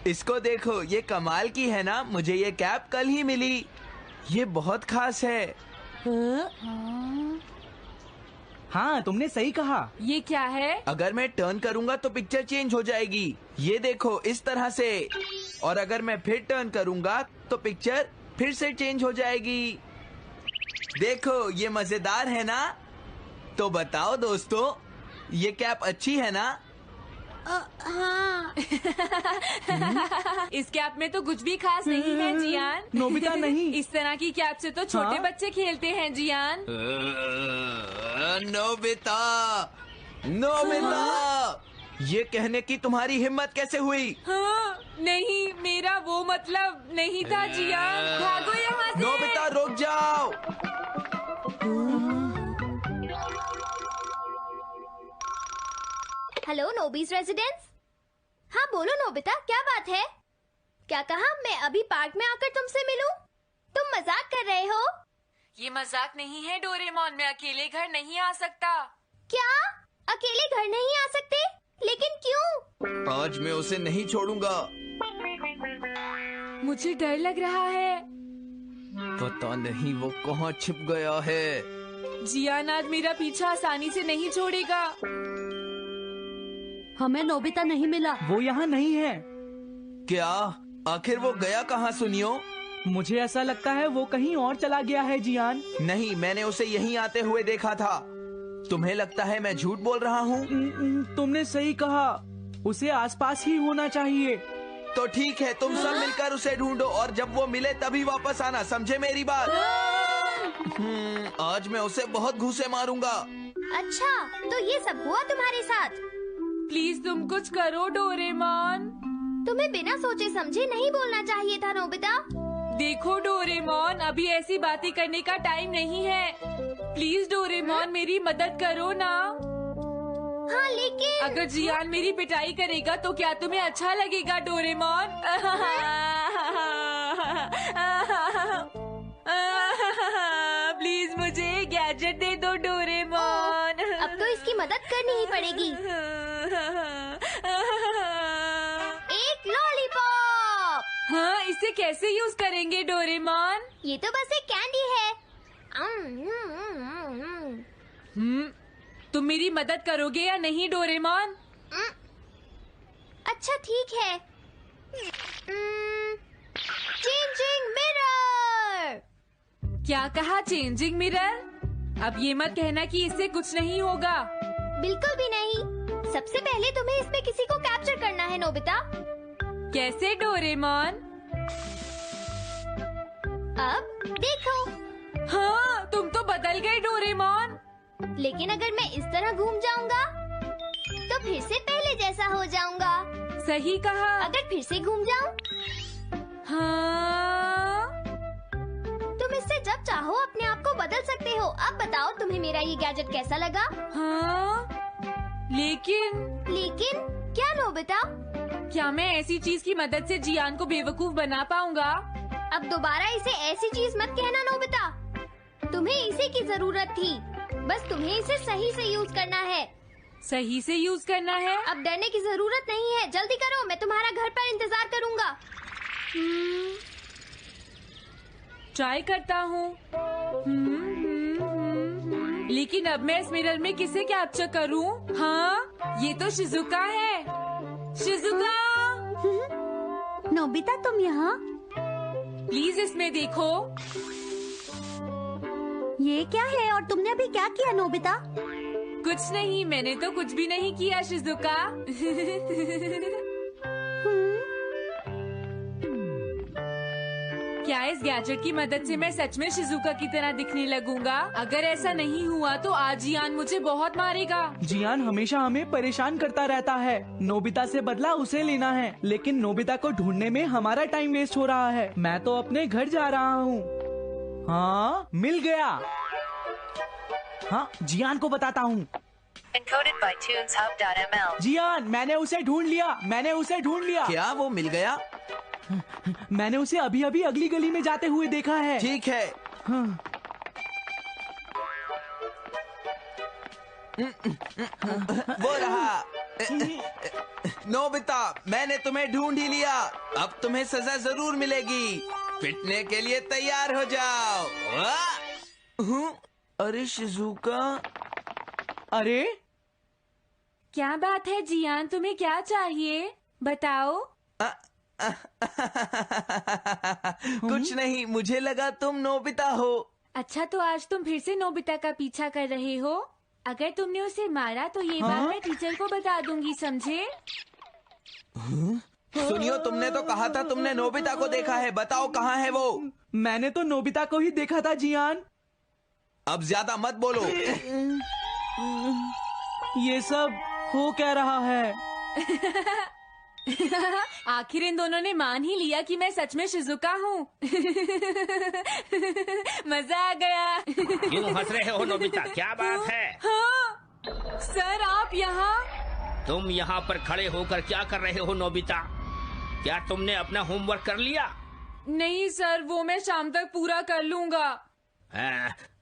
इसको देखो, ये कमाल की है ना। मुझे ये कैप कल ही मिली। ये बहुत खास है। हाँ, तुमने सही कहा। ये क्या है? अगर मैं टर्न करूंगा तो पिक्चर चेंज हो जाएगी। ये देखो, इस तरह से। और अगर मैं फिर टर्न करूंगा तो पिक्चर फिर से चेंज हो जाएगी। देखो, ये मजेदार है ना। तो बताओ दोस्तों, ये कैप अच्छी है ना? हाँ। इस कैप में तो कुछ भी खास नहीं है जियान। नोबिता नहीं। इस तरह की कैप से तो छोटे हाँ? बच्चे खेलते हैं जियान। नोबिता, नोबिता, ये कहने की तुम्हारी हिम्मत कैसे हुई? हाँ, नहीं, मेरा वो मतलब नहीं था जियान। भागो यहाँ से। नोबिता, रुक जाओ। Hello Nobi's residence. हाँ बोलो नोबिता, क्या बात है? क्या कहा? मैं अभी पार्क में आकर तुमसे मिलूं? तुम मजाक कर रहे हो? ये मजाक नहीं है डोरेमोन, मैं अकेले घर नहीं आ सकता। क्या? अकेले घर नहीं आ सकते? लेकिन क्यों? आज मैं उसे नहीं छोड़ूंगा। मुझे डर लग रहा है। पता नहीं वो कहाँ छिप गया है। जियान आज मेरा पीछा आसानी से नहीं छोड़ेगा। हमें नोबिता नहीं मिला। वो यहाँ नहीं है। क्या? आखिर वो गया कहाँ सुनियो? मुझे ऐसा लगता है वो कहीं और चला गया है जियान। नहीं, मैंने उसे यहीं आते हुए देखा था। तुम्हें लगता है मैं झूठ बोल रहा हूँ? तुमने सही कहा, उसे आसपास ही होना चाहिए। तो ठीक है, तुम सब मिलकर उसे ढूंढो और जब वो मिले तभी वापस आना, समझे मेरी बात? आज मैं उसे बहुत घूंसे मारूंगा। अच्छा, तो ये सब हुआ तुम्हारे साथ? प्लीज तुम कुछ करो डोरेमोन। तुम्हें बिना सोचे समझे नहीं बोलना चाहिए था नोबिता। देखो डोरेमोन, अभी ऐसी बातें करने का टाइम नहीं है। प्लीज डोरेमोन, मेरी मदद करो ना। हाँ लेकिन अगर जियान मेरी पिटाई करेगा तो क्या तुम्हें अच्छा लगेगा डोरेमोन? प्लीज मुझे गैजेट दे दो डोरेमोन। अब तो इसकी मदद करनी ही पड़ेगी। एक लॉलीपॉप। हाँ, इसे कैसे यूज करेंगे डोरेमोन? ये तो बस एक कैंडी है। तुम मेरी मदद करोगे या नहीं डोरेमोन? अच्छा ठीक है। Changing mirror. क्या कहा? Changing mirror? अब ये मत कहना कि इससे कुछ नहीं होगा। बिल्कुल भी नहीं। सबसे पहले तुम्हें इसमें किसी को कैप्चर करना है नोबिता। कैसे डोरेमोन? अब देखो। हाँ, तुम तो बदल गए डोरेमोन। लेकिन अगर मैं इस तरह घूम जाऊंगा तो फिर से पहले जैसा हो जाऊंगा। सही कहा। अगर फिर से घूम जाऊं? हाँ, तुम इससे जब चाहो अपने आप को बदल सकते हो। अब बताओ तुम्हें मेरा ये गैजेट कैसा लगा? हाँ, लेकिन क्या नोबिता? क्या मैं ऐसी चीज की मदद से जियान को बेवकूफ बना पाऊंगा? अब दोबारा इसे ऐसी चीज मत कहना नोबिता। तुम्हें इसे की जरूरत थी, बस तुम्हें इसे सही से यूज करना है। सही से यूज करना है? अब डरने की जरूरत नहीं है, जल्दी करो, मैं तुम्हारा घर पर इंतजार करूंगा। ट्राई करता हूँ। लेकिन अब मैं इस मिरर में किसे कैप्चर करूँ? हाँ, ये तो शिजुका है। शिजुका, नोबिता तुम यहाँ? प्लीज इसमें देखो। ये क्या है और तुमने अभी क्या किया नोबिता? कुछ नहीं, मैंने तो कुछ भी नहीं किया शिजुका। क्या इस गैजेट की मदद से मैं सच में शिजुका की तरह दिखने लगूंगा? अगर ऐसा नहीं हुआ तो आज जियान मुझे बहुत मारेगा। जियान हमेशा हमें परेशान करता रहता है। नोबिता से बदला उसे लेना है, लेकिन नोबिता को ढूंढने में हमारा टाइम वेस्ट हो रहा है। मैं तो अपने घर जा रहा हूँ। हाँ, मिल गया। हाँ, जियान को बताता हूँ। Encoded by TunesHub.ml. जियान, मैंने उसे ढूंढ लिया। क्या वो मिल गया? मैंने उसे अभी अभी अगली गली में जाते हुए देखा है। ठीक है। हाँ। वो रहा। नोबिता, मैंने तुम्हें ढूंढ ही लिया। अब तुम्हें सजा जरूर मिलेगी। पिटने के लिए तैयार हो जाओ। अरे शिजुका, अरे क्या बात है जियान, तुम्हें क्या चाहिए बताओ। कुछ नहीं, मुझे लगा तुम नोबिता हो। अच्छा, तो आज तुम फिर से नोबिता का पीछा कर रहे हो। अगर तुमने उसे मारा तो ये बात मैं टीचर को बता दूंगी, समझे? सुनियो, तुमने तो कहा था तुमने नोबिता को देखा है। बताओ कहाँ है वो? मैंने तो नोबिता को ही देखा था जियान। अब ज्यादा मत बोलो। ये सब हो क्या रहा है? आखिर इन दोनों ने मान ही लिया कि मैं सच में शिजुका हूँ। मजा आ गया। क्यों हंस रहे हो नोबिता, क्या बात है? हाँ, सर आप यहाँ? तुम यहाँ पर खड़े होकर क्या कर रहे हो नोबिता? क्या तुमने अपना होमवर्क कर लिया? नहीं सर, वो मैं शाम तक पूरा कर लूंगा।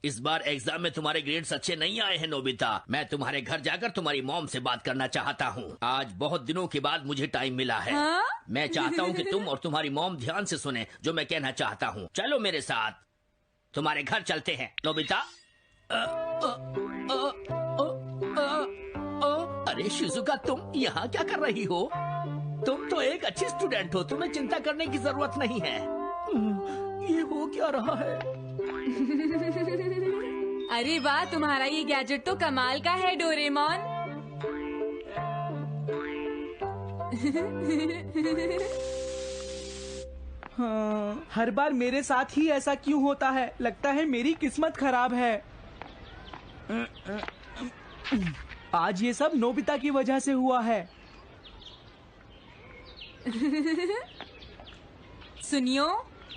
इस बार एग्जाम में तुम्हारे ग्रेड्स अच्छे नहीं आए हैं नोबिता। मैं तुम्हारे घर जाकर तुम्हारी मॉम से बात करना चाहता हूँ। आज बहुत दिनों के बाद मुझे टाइम मिला है। हाँ? मैं चाहता हूँ कि तुम और तुम्हारी मॉम ध्यान से सुने जो मैं कहना चाहता हूँ। चलो मेरे साथ, तुम्हारे घर चलते हैं नोबिता। अरे शिजुका, तुम यहाँ क्या कर रही हो? तुम तो एक अच्छी स्टूडेंट हो, तुम्हें चिंता करने की जरूरत नहीं है। ये हो क्या रहा है? अरे वाह, तुम्हारा ये गैजेट तो कमाल का है डोरेमोन। हाँ, हर बार मेरे साथ ही ऐसा क्यों होता है? लगता है मेरी किस्मत खराब है। आज ये सब नोबिता की वजह से हुआ है। सुनियो,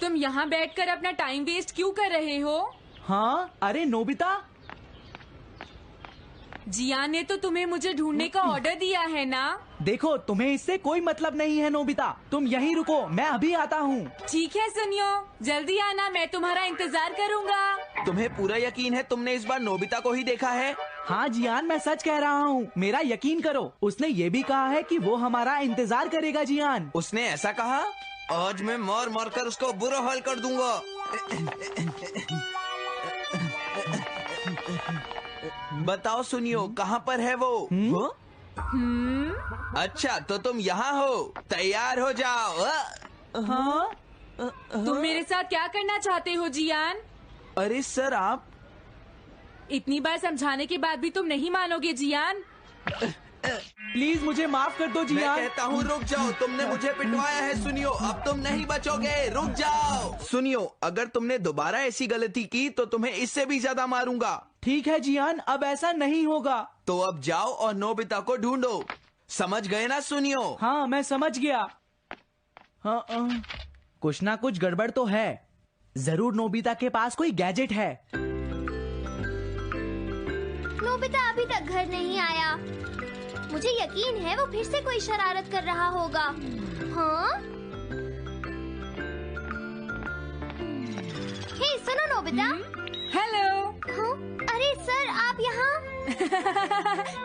तुम यहाँ बैठकर अपना टाइम वेस्ट क्यों कर रहे हो? हाँ, अरे नोबिता, जियान ने तो तुम्हें मुझे ढूंढने का ऑर्डर दिया है ना? देखो तुम्हें इससे कोई मतलब नहीं है नोबिता। तुम यहीं रुको, मैं अभी आता हूँ। ठीक है सुनियो, जल्दी आना, मैं तुम्हारा इंतजार करूँगा। तुम्हें पूरा यकीन है तुमने इस बार नोबिता को ही देखा है? हाँ जियान, मैं सच कह रहा हूँ, मेरा यकीन करो। उसने ये भी कहा है कि वो हमारा इंतजार करेगा जियान। उसने ऐसा कहा? आज मैं मार मार कर उसको बुरा हाल कर दूंगा। बताओ सुनियो, कहाँ पर है वो? हाँ? अच्छा, तो तुम यहाँ हो, तैयार हो जाओ। हाँ? तुम मेरे साथ क्या करना चाहते हो जियान? अरे सर, आप इतनी बार समझाने के बाद भी तुम नहीं मानोगे जियान? प्लीज मुझे माफ कर दो मैं जियान। कहता हूँ रुक जाओ, तुमने मुझे पिटवाया है सुनियो, अब तुम नहीं बचोगे, रुक जाओ। सुनियो, अगर तुमने दोबारा ऐसी गलती की तो तुम्हें इससे भी ज्यादा मारूंगा। ठीक है जियान, अब ऐसा नहीं होगा। तो अब जाओ और नोबिता को ढूंढो। समझ गए ना सुनियो? हाँ, मैं समझ गया। हाँ, कुछ ना कुछ गड़बड़ तो है। जरूर नोबिता के पास कोई गैजेट है। नोबिता अभी तक घर नहीं आया। मुझे यकीन है वो फिर से कोई शरारत कर रहा होगा। हाँ? हे सुनो नोबिता। हेलो। हाँ? अरे सर, आप यहाँ?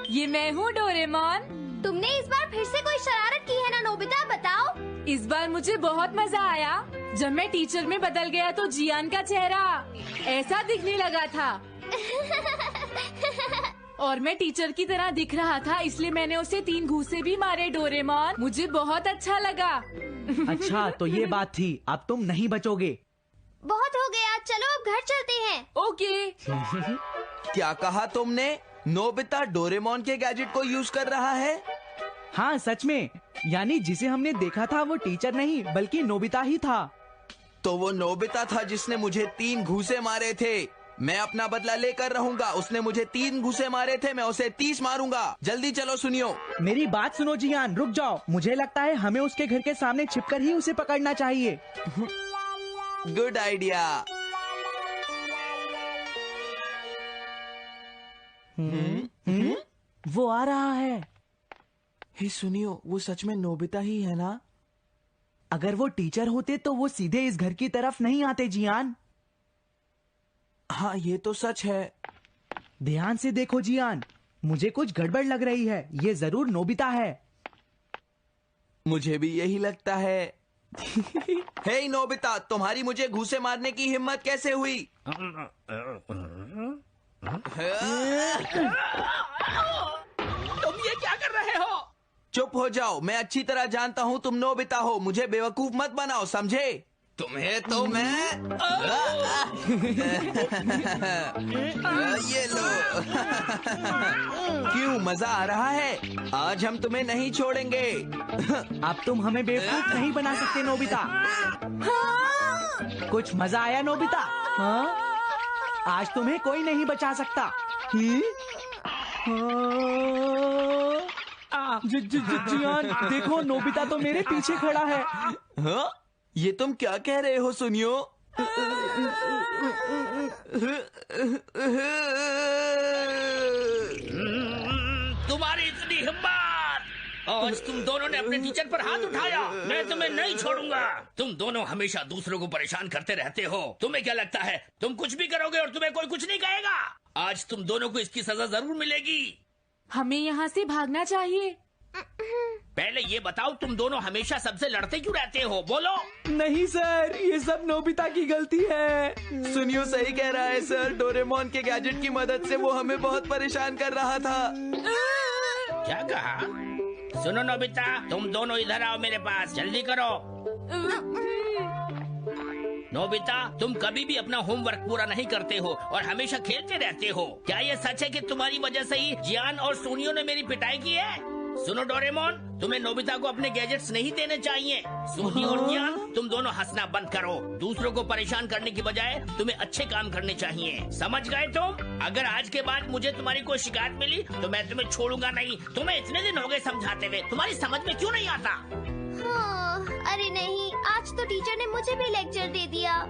ये मैं हूँ डोरेमोन। तुमने इस बार फिर से कोई शरारत की है ना नोबिता, बताओ। इस बार मुझे बहुत मजा आया। जब मैं टीचर में बदल गया तो जियान का चेहरा ऐसा दिखने लगा था और मैं टीचर की तरह दिख रहा था, इसलिए मैंने उसे 3 घूंसे भी मारे डोरेमोन। मुझे बहुत अच्छा लगा। अच्छा, तो ये बात थी। अब तुम नहीं बचोगे। बहुत हो गया, चलो अब घर चलते हैं। ओके। क्या कहा तुमने? नोबिता डोरेमोन के गैजेट को यूज कर रहा है? हाँ सच में, यानी जिसे हमने देखा था वो टीचर नहीं बल्कि नोबिता ही था। तो वो नोबिता था जिसने मुझे 3 घूंसे मारे थे। मैं अपना बदला लेकर रहूंगा। उसने मुझे 3 घूंसे मारे थे, मैं उसे 30 मारूंगा। जल्दी चलो सुनियो। मेरी बात सुनो जियान, रुक जाओ। मुझे लगता है हमें उसके घर के सामने छिपकर ही उसे पकड़ना चाहिए। Good idea. वो आ रहा है। हे सुनियो, वो सच में नोबिता ही है ना? अगर वो टीचर होते तो वो सीधे इस घर की तरफ नहीं आते जियान। हाँ, ये तो सच है। ध्यान से देखो जियान, मुझे कुछ गड़बड़ लग रही है। ये जरूर नोबिता है। मुझे भी यही लगता है। हे नोबिता, तुम्हारी मुझे घूंसे मारने की हिम्मत कैसे हुई? तुम ये क्या कर रहे हो? चुप हो जाओ, मैं अच्छी तरह जानता हूँ तुम नोबिता हो। मुझे बेवकूफ मत बनाओ, समझे? तुम्हें तो मैं ये लो। क्यों, मजा आ रहा है? आज हम तुम्हें नहीं छोड़ेंगे। अब तुम हमें बेवकूफ नहीं बना सकते नोबिता। कुछ मजा आया नोबिता? हाँ? आज तुम्हें कोई नहीं बचा सकता। जियान, देखो नोबिता तो मेरे पीछे खड़ा है। हाँ? ये तुम क्या कह रहे हो सुनियो? तुम्हारी इतनी हिम्मत! आज तुम दोनों ने अपने टीचर पर हाथ उठाया। मैं तुम्हें नहीं छोड़ूंगा। तुम दोनों हमेशा दूसरों को परेशान करते रहते हो। तुम्हें क्या लगता है तुम कुछ भी करोगे और तुम्हें कोई कुछ नहीं कहेगा? आज तुम दोनों को इसकी सजा जरूर मिलेगी। हमें यहाँ से भागना चाहिए। पहले ये बताओ, तुम दोनों हमेशा सबसे लड़ते क्यों रहते हो? बोलो। नहीं सर, ये सब नोबिता की गलती है। सुनियो सही कह रहा है सर। डोरेमोन के गैजेट की मदद से वो हमें बहुत परेशान कर रहा था। क्या कहा? सुनो नोबिता, तुम दोनों इधर आओ मेरे पास, जल्दी करो। नोबिता, तुम कभी भी अपना होमवर्क पूरा नहीं करते हो और हमेशा खेलते रहते हो। क्या ये सच है कि तुम्हारी वजह से ही जियान और सोनियो ने मेरी पिटाई की है? सुनो डोरेमोन, तुम्हें नोबिता को अपने गैजेट्स नहीं देने चाहिए। सोनियो और जियान, तुम दोनों हंसना बंद करो। दूसरों को परेशान करने की बजाय तुम्हें अच्छे काम करने चाहिए। समझ गए तुम? अगर आज के बाद मुझे तुम्हारी कोई शिकायत मिली तो मैं तुम्हें छोड़ूंगा नहीं। तुम्हें इतने दिन हो गए समझाते हुए, तुम्हारी समझ में क्यों नहीं आता? हाँ, अरे नहीं, आज तो टीचर ने मुझे भी लेक्चर दे दिया।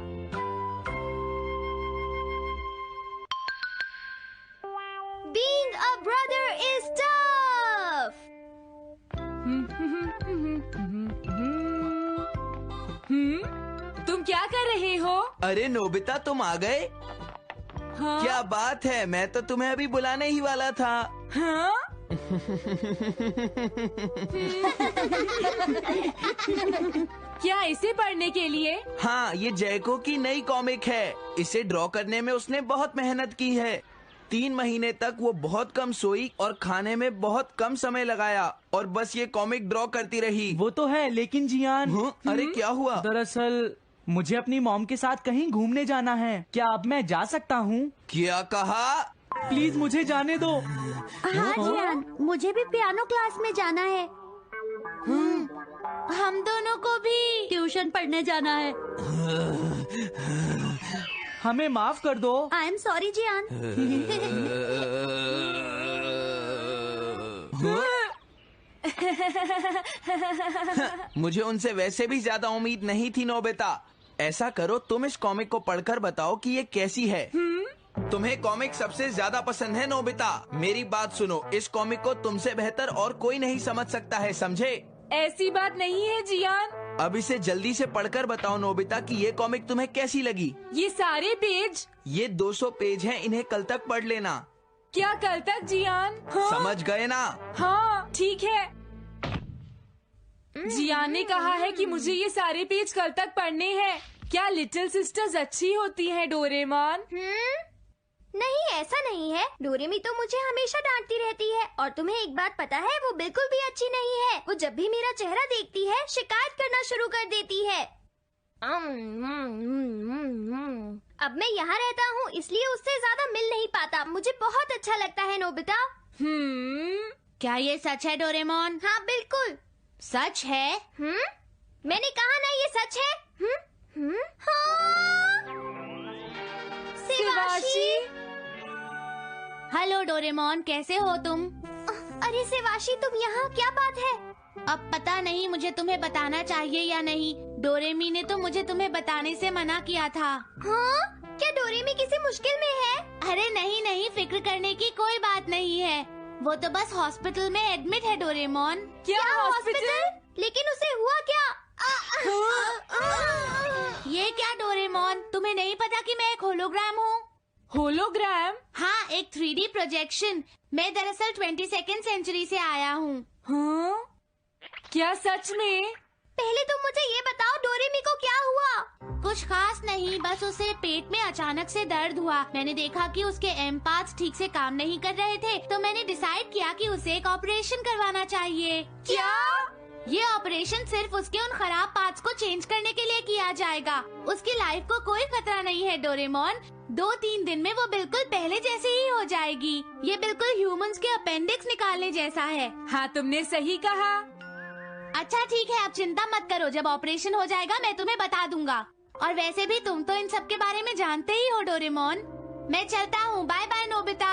Being a brother is tough. तुम क्या कर रहे हो? अरे नोबिता, तुम आ गए? हाँ? क्या बात है, मैं तो तुम्हें अभी बुलाने ही वाला था। हाँ? क्या इसे पढ़ने के लिए? हाँ, ये जैको की नई कॉमिक है। इसे ड्रॉ करने में उसने बहुत मेहनत की है। 3 महीने तक वो बहुत कम सोई और खाने में बहुत कम समय लगाया और बस ये कॉमिक ड्रॉ करती रही। वो तो है, लेकिन जियान, अरे क्या हुआ? दरअसल मुझे अपनी मॉम के साथ कहीं घूमने जाना है। क्या अब मैं जा सकता हूँ? क्या कहा? प्लीज मुझे जाने दो। हाँ जियान, मुझे भी पियानो क्लास में जाना है। हम दोनों को भी ट्यूशन पढ़ने जाना है। हमें माफ कर दो। I am sorry Gian. मुझे उनसे वैसे भी ज्यादा उम्मीद नहीं थी नोबिता। ऐसा करो, तुम इस कॉमिक को पढ़कर बताओ कि ये कैसी है। तुम्हें कॉमिक सबसे ज्यादा पसंद है नोबिता। मेरी बात सुनो, इस कॉमिक को तुमसे बेहतर और कोई नहीं समझ सकता है, समझे? ऐसी बात नहीं है जियान। अब इसे जल्दी से पढ़कर बताओ नोबिता कि ये कॉमिक तुम्हें कैसी लगी। ये सारे पेज? ये 200 पेज हैं, इन्हें कल तक पढ़ लेना। क्या कल तक जियान? हाँ? समझ गए ना? हाँ, ठीक है। जियान ने कहा है कि मुझे ये सारे पेज कल तक पढ़ने हैं। क्या लिटिल सिस्टर्स अच्छी होती हैं डोरेमोन? नहीं, ऐसा नहीं है। डोरेमी तो मुझे हमेशा डांटती रहती है और तुम्हें एक बात पता है, वो बिल्कुल भी अच्छी नहीं है। वो जब भी मेरा चेहरा देखती है शिकायत करना शुरू कर देती है। अब मैं यहाँ रहता हूँ इसलिए उससे ज्यादा मिल नहीं पाता। मुझे बहुत अच्छा लगता है नोबिता। क्या ये सच है डोरेमोन? हाँ बिल्कुल सच है? मैंने कहा ना ये सच है। हाँ। सेवाशी। हेलो डोरेमोन, कैसे हो तुम? अरे सेवाशी, तुम यहाँ, क्या बात है? अब पता नहीं मुझे तुम्हें बताना चाहिए या नहीं। डोरेमी ने तो मुझे तुम्हें बताने से मना किया था। हाँ? क्या डोरेमी किसी मुश्किल में है? अरे नहीं नहीं, फिक्र करने की कोई बात नहीं है। वो तो बस हॉस्पिटल में एडमिट है डोरेमोन। क्या हॉस्पिटल? लेकिन उसे हुआ क्या? ये क्या डोरेमोन, तुम्हें नहीं पता कि मैं एक होलोग्राम हूँ? होलोग्राम? हाँ, एक 3D प्रोजेक्शन। मैं दरअसल 22nd सेंचुरी से आया हूँ। हाँ? क्या सच में? पहले तुम मुझे ये बताओ डोरेमी को क्या हुआ? कुछ खास नहीं, बस उसे पेट में अचानक से दर्द हुआ। मैंने देखा कि उसके एम पार्ट्स ठीक से काम नहीं कर रहे थे, तो मैंने डिसाइड किया कि उसे एक ऑपरेशन करवाना चाहिए। क्या? ये ऑपरेशन सिर्फ उसके उन खराब पार्ट्स को चेंज करने के लिए किया जाएगा। उसकी लाइफ को कोई खतरा नहीं है डोरेमोन। 2-3 दिन में वो बिल्कुल पहले जैसे ही हो जाएगी। ये बिल्कुल ह्यूमंस के अपेंडिक्स निकालने जैसा है। हाँ, तुमने सही कहा। अच्छा ठीक है, आप चिंता मत करो। जब ऑपरेशन हो जाएगा मैं तुम्हें बता दूंगा। और वैसे भी तुम तो इन सब के बारे में जानते ही हो डोरेमोन। मैं चलता हूँ, बाय बाय नोबिता।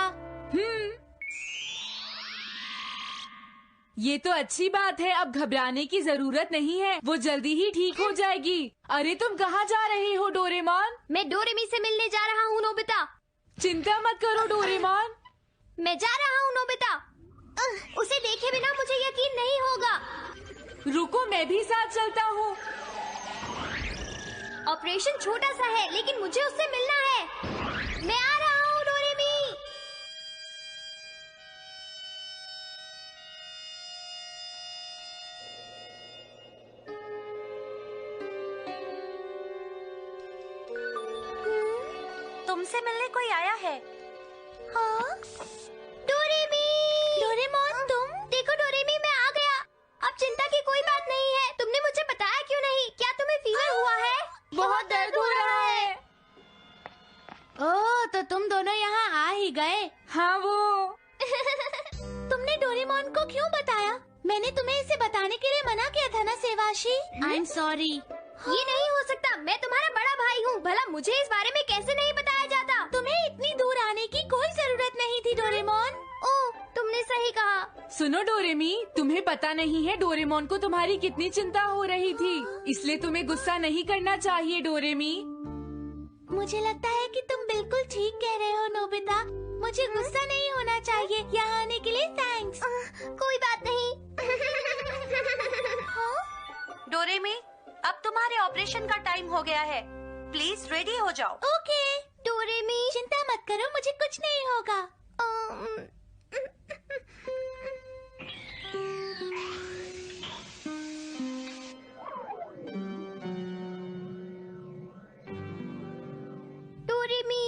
ये तो अच्छी बात है, अब घबराने की जरूरत नहीं है, वो जल्दी ही ठीक हो जाएगी। अरे तुम कहाँ जा रही हो डोरेमोन? मैं डोरेमी से मिलने जा रहा हूँ नोबिता। चिंता मत करो डोरेमोन। मैं जा रहा हूँ नोबिता। उसे देखे बिना मुझे यकीन नहीं होगा। रुको, मैं भी साथ चलता हूँ। ऑपरेशन छोटा सा है, लेकिन मुझे उससे मिलना है। मैं आ रहा हूँ डोरेमी। तुमसे मिलने कोई आया है? हाँ? डोरेमी! डोरेमोन तुम? देखो डोरेमी, मैं आ गया। अब चिंता की कोई बात नहीं है। तुमने मुझे बताया क्यों नहीं? क्या तुम्हें फीवर हुआ है? बहुत दर्द हो रहा है। ओह, तो तुम दोनों यहाँ आ ही गए। हाँ, वो तुमने डोरेमोन को क्यों बताया? मैंने तुम्हें इसे बताने के लिए मना किया था ना सेवाशी। I am sorry. ये नहीं हो सकता। मैं तुम्हारा बड़ा भाई हूँ। भला मुझे इस बारे में कैसे नहीं बताया जाता? तुम्हें इतनी दूर आने की कोई जरूरत नहीं थी डोरेमोन। ओह, तुमने सही कहा। सुनो डोरेमी, तुम्हें पता नहीं है डोरेमोन को तुम्हारी कितनी चिंता हो रही थी, इसलिए तुम्हें गुस्सा नहीं करना चाहिए डोरेमी। मुझे लगता है कि तुम बिल्कुल ठीक कह रहे हो नोबिता। मुझे गुस्सा नहीं होना चाहिए। यहाँ आने के लिए थैंक्स। कोई बात नहीं। डोरेमी, अब तुम्हारे ऑपरेशन का टाइम हो गया है। प्लीज रेडी हो जाओ। ओके डोरेमी, चिंता मत करो, मुझे कुछ नहीं होगा। डोरेमी,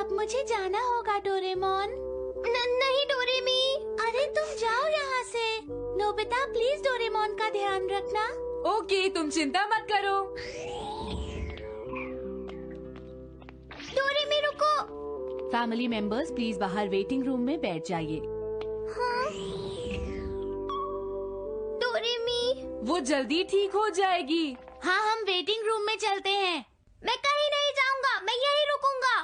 अब मुझे जाना होगा डोरेमोन। नहीं डोरेमी। अरे तुम जाओ यहाँ से। नोबिता प्लीज डोरेमोन का ध्यान रखना। ओके, तुम चिंता मत करो। डोरेमी रुको। फैमिली मेंबर्स प्लीज बाहर वेटिंग रूम में बैठ जाइए। हाँ? डोरेमी, वो जल्दी ठीक हो जाएगी। हाँ, हम वेटिंग रूम में चलते हैं। मैं कहीं नहीं जाऊंगा। मैं यहीं रुकूंगा।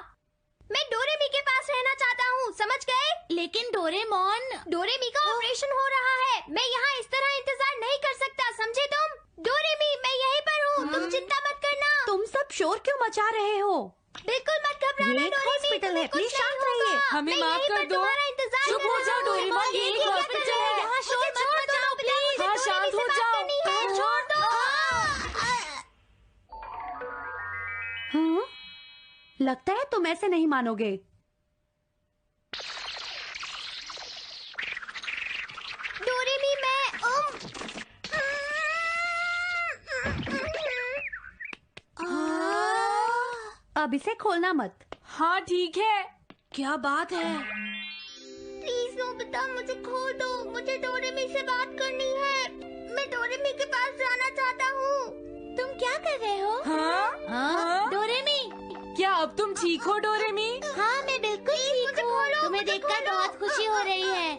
मैं डोरेमी के पास रहना चाहता हूँ, समझ गए? लेकिन डोरेमोन। डोरेमी का ऑपरेशन हो रहा है। मैं यहाँ इस तरह इंतजार नहीं कर सकता, समझे तुम? डोरेमी, मैं यहीं पर हूँ। तुम चिंता मत करना। तुम सब शोर क्यों मचा रहे हो? बिल्कुल मत घबराना ये एक डोरेमी। हॉस्पिटल है, तुम्हें कुछ प्लीज शांत नहीं होगा। रहिए। हमें मैं माफ यहीं कर पर दो। तुम्हारा इंतजार चुप कर हो रहा जाओ हूँ। डोरेमोन, ये एक क्या कर हॉस्पिटल रहे है। हो? यहाँ शोर मुझे मत छोड़ दो, मचाओ, नोबिता, मुझे हाँ, डोरेमी शांत से हो बात जाओ। करनी है। छोड़ दो। लगता है तुम ऐसे नहीं मानोगे। डोरेमी, मैं अब इसे खोलना मत। हाँ ठीक है। क्या बात है? प्लीज नोबिता, मुझे खोल दो। मुझे डोरेमी से बात करनी है। मैं डोरेमी के पास जाना चाहता हूँ। तुम क्या कर रहे हो? हाँ? डोरेमी। क्या अब तुम ठीक हो डोरेमी? हाँ, मैं बिल्कुल ठीक हूँ। तुम्हें देखकर बहुत खुशी हो रही है।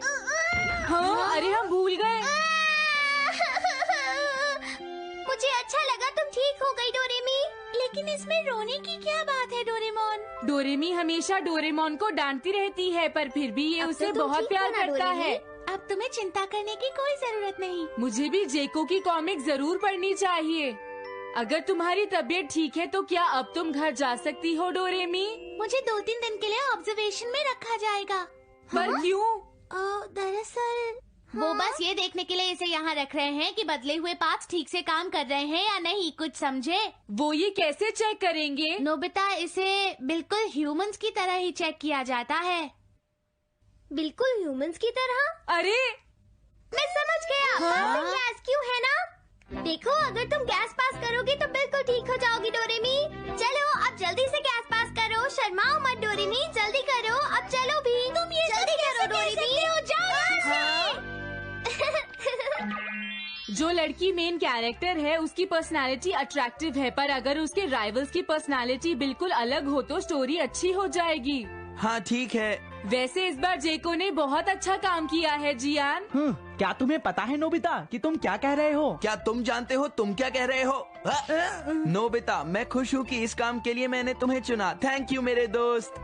हाँ, अरे हम भूल गए। मुझे अच्छा लगा तुम ठीक हो गई डोरेमी। लेकिन इसमें रोने की क्या बात है डोरेमोन? डोरेमी हमेशा डोरेमोन को डांटती रहती है, पर फिर भी ये अब उसे तो तुम बहुत ठीक प्यार हो ना, करता डोरेमी? है। अब तुम्हें चिंता करने की कोई जरूरत नहीं। मुझे भी जेको की कॉमिक जरूर पढ़नी चाहिए। अगर तुम्हारी तबीयत ठीक है तो क्या अब तुम घर जा सकती हो डोरेमी? मुझे 2-3 दिन के लिए ऑब्जर्वेशन में रखा जाएगा। पर क्यों? दरअसल वो बस ये देखने के लिए इसे यहाँ रख रहे हैं कि बदले हुए पार्ट्स ठीक से काम कर रहे हैं या नहीं, कुछ समझे? वो ये कैसे चेक करेंगे? नोबिता, इसे बिल्कुल ह्यूमंस की तरह ही चेक किया जाता है। बिल्कुल ह्यूमंस की तरह? अरे मैं समझ गया। पासिंग गैस क्यों है ना? देखो, अगर तुम गैस पास करोगे तो बिल्कुल ठीक हो जाओगी डोरेमी। चलो अब जल्दी से गैस पास करो, शर्माओ मत डोरेमी, जल्दी करो, अब चलो भी। तुम ये जल्दी करो डोरेमी, जाओ यहाँ से। जो लड़की मेन कैरेक्टर है उसकी पर्सनालिटी अट्रैक्टिव है, पर अगर उसके राइवल्स की पर्सनालिटी बिल्कुल अलग हो तो स्टोरी अच्छी हो जाएगी। हाँ ठीक है। वैसे इस बार जेको ने बहुत अच्छा काम किया है जियान। क्या तुम्हें पता है नोबिता कि तुम क्या कह रहे हो? क्या तुम जानते हो तुम क्या कह रहे हो? नोबिता, मैं खुश हूँ कि इस काम के लिए मैंने तुम्हें चुना। थैंक यू मेरे दोस्त।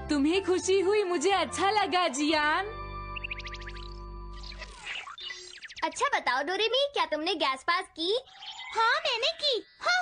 तुम्हें खुशी हुई, मुझे अच्छा लगा जियान। अच्छा बताओ डोरेमी, क्या तुमने गैस पास की? हाँ, मैंने की। हाँ,